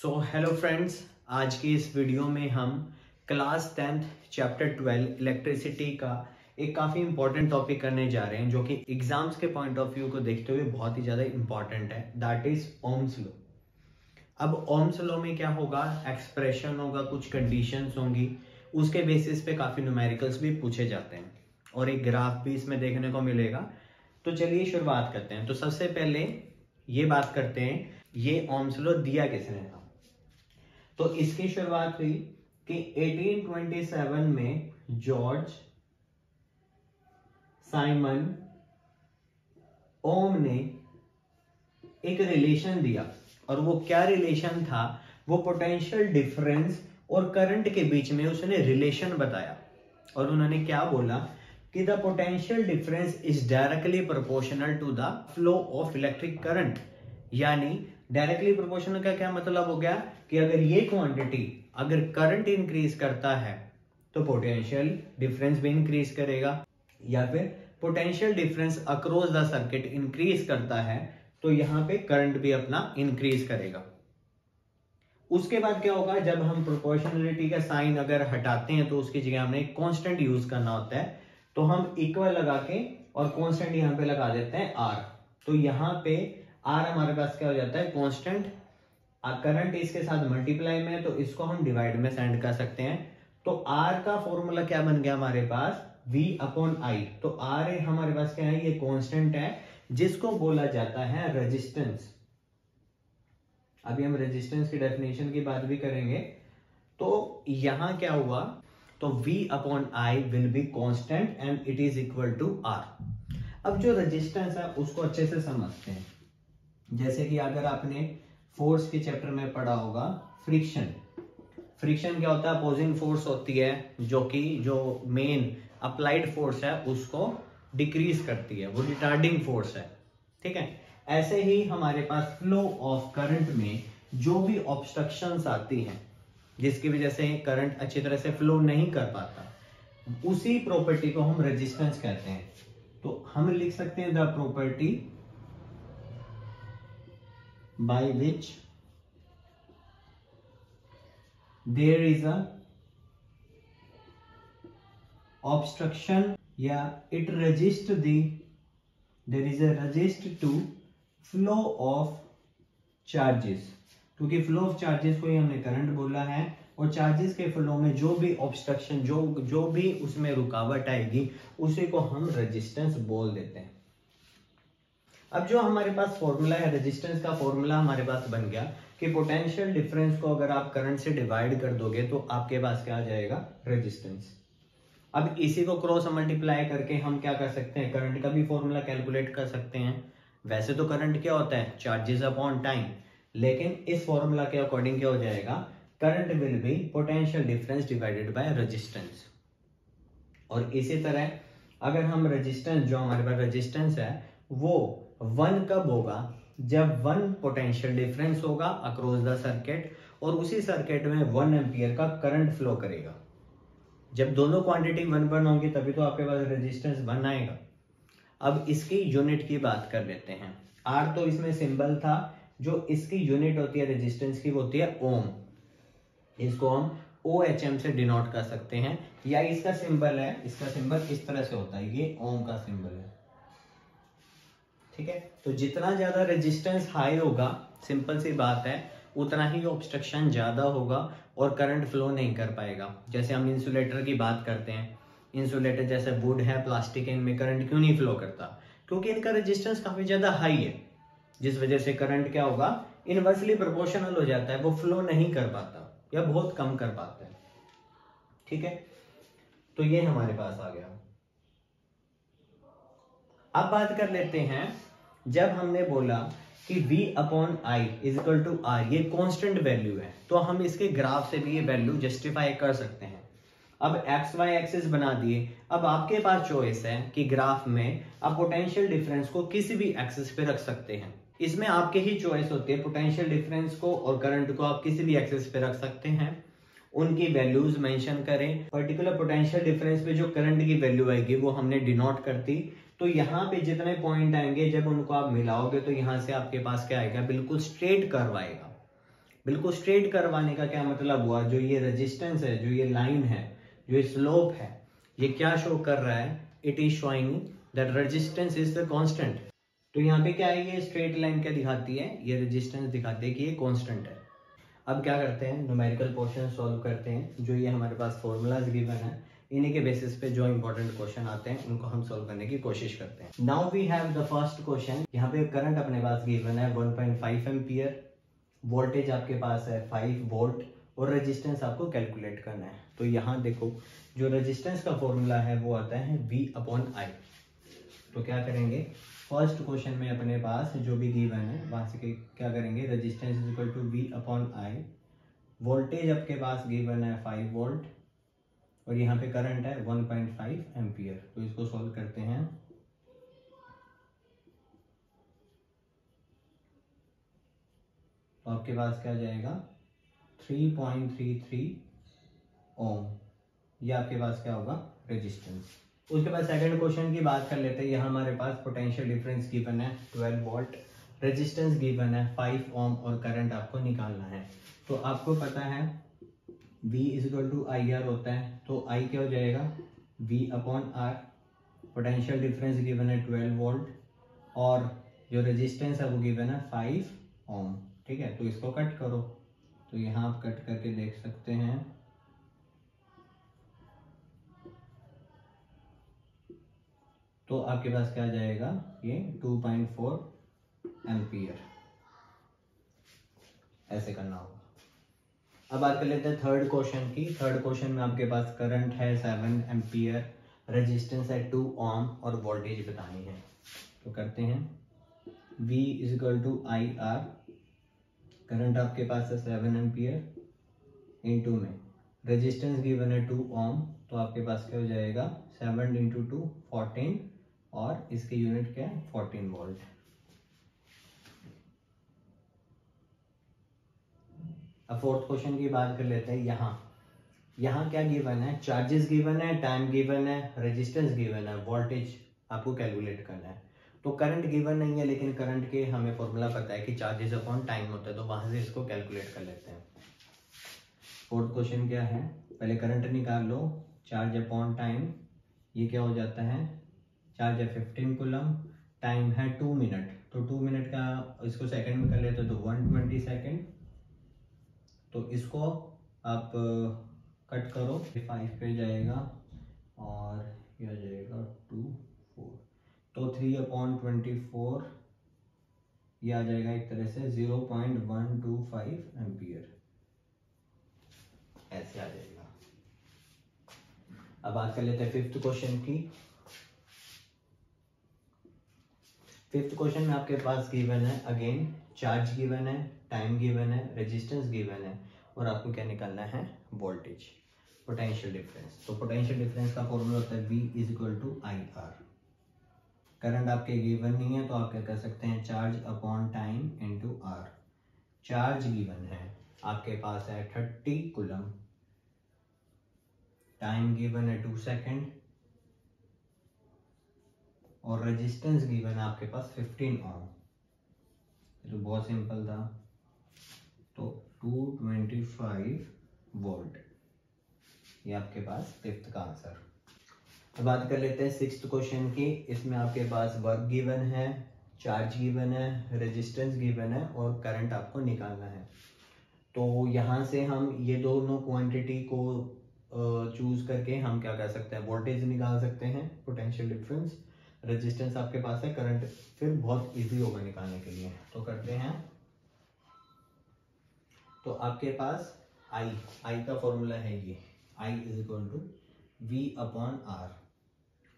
Hello friends, आज की इस वीडियो में हम क्लास 10th चैप्टर 12 इलेक्ट्रिसिटी का एक काफ़ी इंपॉर्टेंट टॉपिक करने जा रहे हैं जो कि एग्जाम्स के पॉइंट ऑफ व्यू को देखते हुए बहुत ही ज़्यादा इंपॉर्टेंट है। That is Ohm's law. अब ओम्स लॉ में क्या होगा, एक्सप्रेशन होगा, कुछ कंडीशंस होंगी, उसके बेसिस पे काफ़ी न्यूमेरिकल्स भी पूछे जाते हैं और एक ग्राफ भी इसमें देखने को मिलेगा। तो चलिए शुरुआत करते हैं। तो सबसे पहले ये बात करते हैं, ये ओम्स लॉ दिया किसने था। तो इसकी शुरुआत हुई कि 1827 में जॉर्ज साइमन ओम ने एक रिलेशन दिया, और वो क्या रिलेशन था, वो पोटेंशियल डिफरेंस और करंट के बीच में उसने रिलेशन बताया। और उन्होंने क्या बोला कि the potential difference is directly proportional to the flow of electric current. यानी डायरेक्टली प्रोपोर्शनल का क्या मतलब हो गया कि अगर ये क्वांटिटी अगर करंट इंक्रीज करता है तो पोटेंशियल डिफरेंस भी इंक्रीज करेगा, या फिर potential difference across the circuit increase करता है तो यहां पे करंट भी अपना इंक्रीज करेगा। उसके बाद क्या होगा, जब हम प्रोपोर्शनलिटी का साइन अगर हटाते हैं तो उसकी जगह हमें एक कांस्टेंट यूज करना होता है, तो हम इक्वल लगा के और कांस्टेंट यहां पे लगा देते हैं आर। तो यहां पे आर हमारे पास क्या हो जाता है, कांस्टेंट। करंट इसके साथ मल्टीप्लाई में है तो इसको हम डिवाइड में सेंड कर सकते हैं। तो आर का फॉर्मूला क्या बन गया हमारे पास, V अपॉन आई। तो आर हमारे पास क्या है, ये कांस्टेंट है जिसको बोला जाता है रेजिस्टेंस। अभी हम रेजिस्टेंस की डेफिनेशन की बात भी करेंगे। तो यहां क्या हुआ, तो V upon I will be constant and it is equal to R. अब जो रेजिस्टेंस है उसको अच्छे से समझते हैं। जैसे कि अगर आपने फोर्स के चैप्टर में पढ़ा होगा, फ्रिक्शन। फ्रिक्शन क्या होता है, अपोजिंग फोर्स होती है जो कि जो मेन अप्लाइड फोर्स है उसको डिक्रीज करती है, वो रिटार्डिंग फोर्स है। ठीक है, ऐसे ही हमारे पास फ्लो ऑफ करंट में जो भी ऑब्स्ट्रक्शंस आती हैं जिसकी वजह से करंट अच्छी तरह से फ्लो नहीं कर पाता, उसी प्रॉपर्टी को हम रेजिस्टेंस कहते हैं। तो हम लिख सकते हैं the property by which there is a obstruction, या it resist the, there is a resist to flow of charges। क्योंकि फ्लो ऑफ चार्जेस को ही हमने करंट बोला है, और चार्जेस के फ्लो में जो भी ऑब्स्ट्रक्शन जो भी उसमें रुकावट आएगी उसी को हम रेजिस्टेंस बोल देते हैं। अब जो हमारे पास फॉर्मूला है, रेजिस्टेंस का फॉर्मूला हमारे पास बन गया कि पोटेंशियल डिफरेंस को अगर आप करंट से डिवाइड कर दोगे तो आपके पास क्या आ जाएगा, रेजिस्टेंस। अब इसी को क्रॉस मल्टीप्लाई करके हम क्या कर सकते हैं, करंट का भी फॉर्मूला कैलकुलेट कर सकते हैं। वैसे तो करंट क्या होता है, चार्जेस अपॉन टाइम, लेकिन इस फॉर्मूला के अकॉर्डिंग क्या हो जाएगा, current will be potential difference divided by resistance. और इसी तरह अगर हम रेजिस्टेंस, जो हमारे पास रेजिस्टेंस है वो 1 कब होगा, जब 1 पोटेंशियल डिफरेंस होगा अक्रॉस द सर्किट और उसी सर्किट में 1 एम्पियर का करंट फ्लो करेगा। जब दोनों क्वांटिटी 1 होंगी तभी तो आपके पास रेजिस्टेंस 1 आएगा। अब इसकी यूनिट की बात कर लेते हैं। आर तो इसमें सिंबल था, जो इसकी यूनिट होती है रेजिस्टेंस की वो होती है ओम। इसको हम OHM से डिनोट कर सकते हैं, या इसका सिंबल है, इसका सिंबल इस तरह से होता है, ये ओम का सिंबल है। ठीक है, तो जितना ज्यादा रेजिस्टेंस हाई होगा, सिंपल सी बात है, उतना ही ऑब्स्ट्रक्शन ज्यादा होगा और करंट फ्लो नहीं कर पाएगा। जैसे हम इंसुलेटर की बात करते हैं, इंसुलेटर जैसे वुड है, प्लास्टिक है, इनमें करंट क्यों नहीं फ्लो करता, क्योंकि इनका रेजिस्टेंस काफी ज्यादा हाई है, जिस वजह से करंट क्या होगा, इनवर्सली प्रोपोर्शनल हो जाता है, वो फ्लो नहीं कर पाता या बहुत कम कर पाता है। ठीक है, तो ये हमारे पास आ गया। अब बात कर लेते हैं, जब हमने बोला कि V upon I is equal to R, ये कांस्टेंट वैल्यू है, तो हम इसके ग्राफ से भी ये वैल्यू जस्टिफाई कर सकते हैं। अब एक्स वाई एक्सिस बना दिए। अब आपके पास चॉइस है कि ग्राफ में आप पोटेंशियल डिफरेंस को किसी भी एक्सिस पे रख सकते हैं। इसमें आपके ही चॉइस होती है, पोटेंशियल डिफरेंस को और करंट को आप किसी भी एक्सिस पे रख सकते हैं, उनकी वैल्यूज मेंशन करें। पर्टिकुलर पोटेंशियल डिफरेंस पे जो करंट की वैल्यू आएगी वो हमने डिनोट कर दी। तो यहाँ पे जितने पॉइंट आएंगे जब उनको आप मिलाओगे तो यहाँ से आपके पास क्या आएगा, बिल्कुल स्ट्रेट कर्व आएगा। बिल्कुल स्ट्रेट करवाने का क्या मतलब हुआ, जो ये रेजिस्टेंस है, जो ये लाइन है, जो ये स्लोप है, ये क्या शो कर रहा है, it is showing that resistance is the constant. तो यहाँ पे क्या है, ये स्ट्रेट लाइन क्या दिखाती है, ये रेजिस्टेंस दिखाती है कि ये कांस्टेंट है। अब क्या करते हैं, न्यूमेरिकल क्वेश्चन सॉल्व करते हैं। जो ये हमारे पास फॉर्मूलाज गिवन है, इन्हीं के बेसिस पे जो इंपॉर्टेंट क्वेश्चन आते हैं उनको हम सॉल्व करने की कोशिश करते हैं। Now we have the first question. यहाँ पे करंट अपने पास गिवन है 1.5 एम्पियर, वोल्टेज आपके पास है 5 वोल्ट और रेजिस्टेंस आपको कैलकुलेट करना है। तो यहाँ देखो, जो रेजिस्टेंस का फॉर्मूला है वो आता है V/I। तो क्या करेंगे, फर्स्ट क्वेश्चन में अपने पास जो भी गिवन है वहां से क्या करेंगे, resistance is equal to V/I। Voltage आपके पास गिवन है 5 वोल्ट और यहाँ पे करंट है 1.5 एम्पियर। तो इसको सॉल्व करते हैं। तो आपके पास क्या जाएगा, 3.33 ओम, ये आपके पास क्या होगा, रेजिस्टेंस। उसके बाद सेकंड क्वेश्चन की बात कर लेते हैं। यहाँ हमारे पास पोटेंशियल डिफरेंस गिवन है 12 वोल्ट, रेजिस्टेंस गिवन है 5 ओम और करंट आपको निकालना है। तो आपको पता है V is equal to IR होता है, तो I क्या हो जाएगा, V/R। पोटेंशियल डिफरेंस गिवन है 12 वोल्ट और जो रेजिस्टेंस है वो गिवन है 5 ओम। ठीक है, तो इसको कट करो। तो यहाँ आप कट करके देख सकते हैं, तो आपके पास क्या जाएगा, ये 2.4 एम्पियर। ऐसे करना होगा। अब बात कर लेते हैं थर्ड क्वेश्चन की। थर्ड क्वेश्चन में आपके पास करंट है 7 एम्पियर, रेजिस्टेंस है 2 ओम और वोल्टेज बतानी है। तो करते हैं, V is equal to IR। Current आपके पास है 7 एम्पियर इंटू में रेजिस्टेंस गिवन है 2 ओम। तो आपके पास क्या हो जाएगा, 7 इंटू 2 14 और इसकी यूनिट क्या है, 14 वोल्ट। अब फोर्थ क्वेश्चन की बात कर लेते हैं। यहाँ क्या गिवन है, चार्जेस गिवन है, टाइम गिवन है, रेजिस्टेंस गिवन है, वोल्टेज आपको कैलकुलेट करना है। तो करंट गिवन नहीं है, लेकिन करंट के हमें फॉर्मूला पता है कि चार्जेस अपॉन टाइम होता है, तो वहां से इसको कैलकुलेट कर लेते हैं। फोर्थ क्वेश्चन क्या है, पहले करंट निकाल लो, चार्ज अपॉन टाइम, ये क्या हो जाता है, चार्ज है 15 कूलम, टाइम है 2 मिनट। तो 2 मिनट का इसको सेकंड में कर लेते तो 120 सेकंड। तो इसको आप कट करो, 5 पे जाएगा और ये आ जाएगा 2 4। तो 3/24 ये आ जाएगा एक तरह से 0.125 एम्पियर। ऐसे आ जाएगा। अब बात कर लेते हैं फिफ्थ क्वेश्चन की। फिफ्थ क्वेश्चन में आपके पास गिवन है, अगेन चार्ज गिवन है, टाइम गिवन है, रेजिस्टेंस गिवन है और आपको क्या निकालना है, वोल्टेज, पोटेंशियल डिफरेंस। तो पोटेंशियल डिफरेंस का फॉर्मूला होता है V is equal to IR। Current आपके गिवन नहीं है तो आप क्या कर सकते हैं, charge upon time into R। Charge given है आपके पास है 30 कूलम, टाइम गिवन है 2 सेकेंड और रेजिस्टेंस गिवन है आपके पास 15 ओम। तो बहुत सिंपल था। तो 225 वोल्ट, ये आपके पास फिफ्थ का आंसर। अब बात कर लेते हैं सिक्स्थ क्वेश्चन की। इसमें आपके पास वर्क गिवन है, चार्ज गिवन है, रेजिस्टेंस गिवन है और करंट आपको निकालना है। तो यहाँ से हम ये दोनों क्वांटिटी को चूज करके हम क्या कर सकते हैं, वोल्टेज निकाल सकते हैं, पोटेंशियल डिफरेंस, रेजिस्टेंस आपके पास है, करंट फिर बहुत इजी होगा निकालने के लिए। तो करते हैं। तो आपके पास I का फॉर्मूला है ये, I is equal to V/R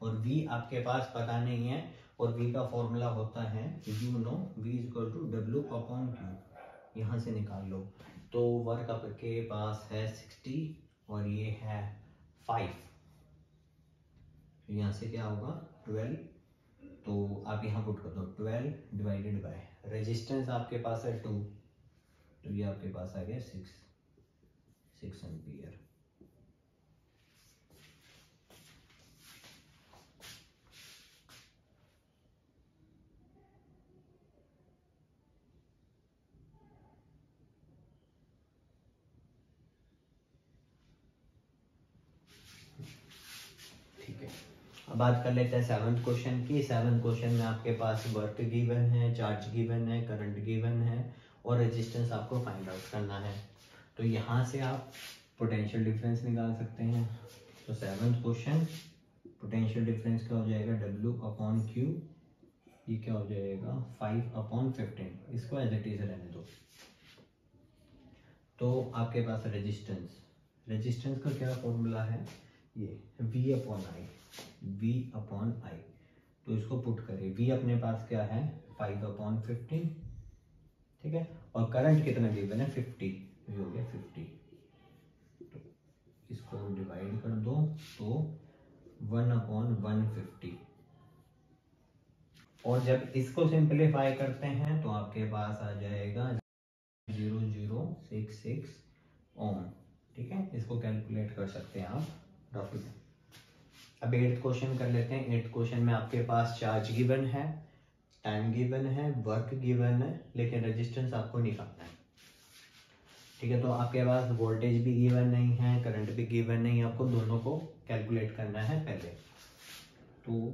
और V आपके पास पता नहीं है और V का फॉर्मूला होता है you know V is equal to W/Q। यहाँ से निकाल लो। तो वर्क आपके पास है 60 और ये है 5, तो यहाँ से क्या होगा 12। तो आप यहाँ पुट कर दो 12 डिवाइडेड बाय रेजिस्टेंस आपके पास है 2, तो ये आपके पास आ गया 6 एम्पियर। अब बात कर लेते हैं 7th क्वेश्चन की। 7th क्वेश्चन में आपके पास वर्क गिवन है, चार्ज गिवन है, करंट गिवन है और रेजिस्टेंस आपको फाइंड आउट करना है। तो यहाँ से आप पोटेंशियल डिफरेंस निकाल सकते हैं। तो 7th क्वेश्चन पोटेंशियल डिफरेंस क्या हो जाएगा, W/Q, ये क्या हो जाएगा 5/15। इसको एज इट इज रहने दो। तो आपके पास रेजिस्टेंस का क्या फॉर्मूला है, ये V/I। तो इसको पुट करें, V अपने पास क्या है 5/15, ठीक है, और करंट कितना गिवन है 50, ये हो गया 50। तो इसको डिवाइड कर दो तो 1/150। और जब इसको सिंपलीफाई करते हैं तो आपके पास आ जाएगा 0066 ओम, ठीक है। इसको कैलकुलेट कर सकते हैं आप रफली। अब 8th क्वेश्चन कर लेते हैं। 8th क्वेश्चन में आपके पास चार्ज गिवन है, टाइम गिवन है, वर्क गिवन है, लेकिन रेजिस्टेंस आपको निकालना है, ठीक है। तो आपके पास वोल्टेज भी गिवन नहीं है, करंट भी गिवन नहीं है, आपको दोनों को कैलकुलेट करना है पहले। तो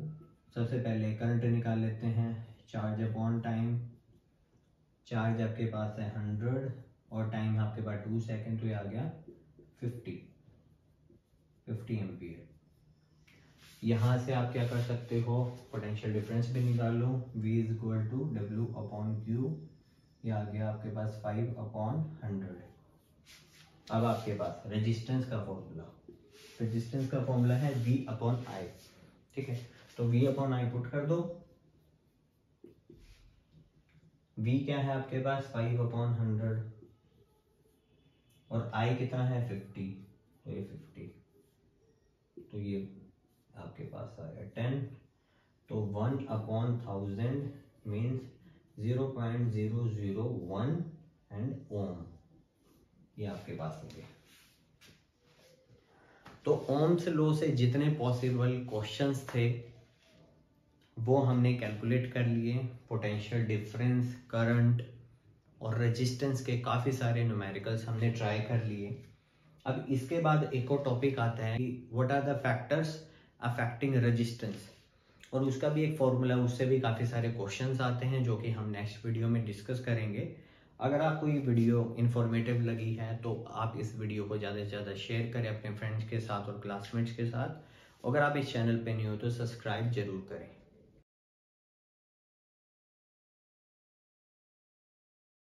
सबसे पहले करंट निकाल लेते हैं, चार्ज अपॉन टाइम। चार्ज आपके पास है 100 और टाइम आपके पास 2 सेकेंड, तो ये आ गया 50 एम्पियर। यहाँ से आप क्या कर सकते हो, पोटेंशियल डिफरेंस भी निकाल लो, V = W/Q, ये आ गया आपके पास 5/100। अब आपके पास रेजिस्टेंस का फॉर्मूला है V/I, ठीक है। तो V/I पुट कर दो। V क्या है आपके पास 5/100 और I कितना है 50, तो ये 50, तो ये आपके पास आया 10। तो 1/1000 मीन्स 0.001 एंड ओम, ये आपके पास हो गया। तो ओम्स लॉ से जितने पॉसिबल क्वेश्चंस थे वो हमने कैलकुलेट कर लिए। पोटेंशियल डिफरेंस, करंट और रेजिस्टेंस के काफ़ी सारे न्यूमेरिकल्स हमने ट्राई कर लिए। अब इसके बाद एक और टॉपिक आता है कि what are the factors affecting resistance, और उसका भी एक फॉर्मूला, उससे भी काफ़ी सारे क्वेश्चंस आते हैं जो कि हम नेक्स्ट वीडियो में डिस्कस करेंगे। अगर आपको ये वीडियो इन्फॉर्मेटिव लगी है तो आप इस वीडियो को ज़्यादा से ज़्यादा शेयर करें अपने फ्रेंड्स के साथ और क्लासमेट्स के साथ। अगर आप इस चैनल पे नहीं हो तो सब्सक्राइब जरूर करें।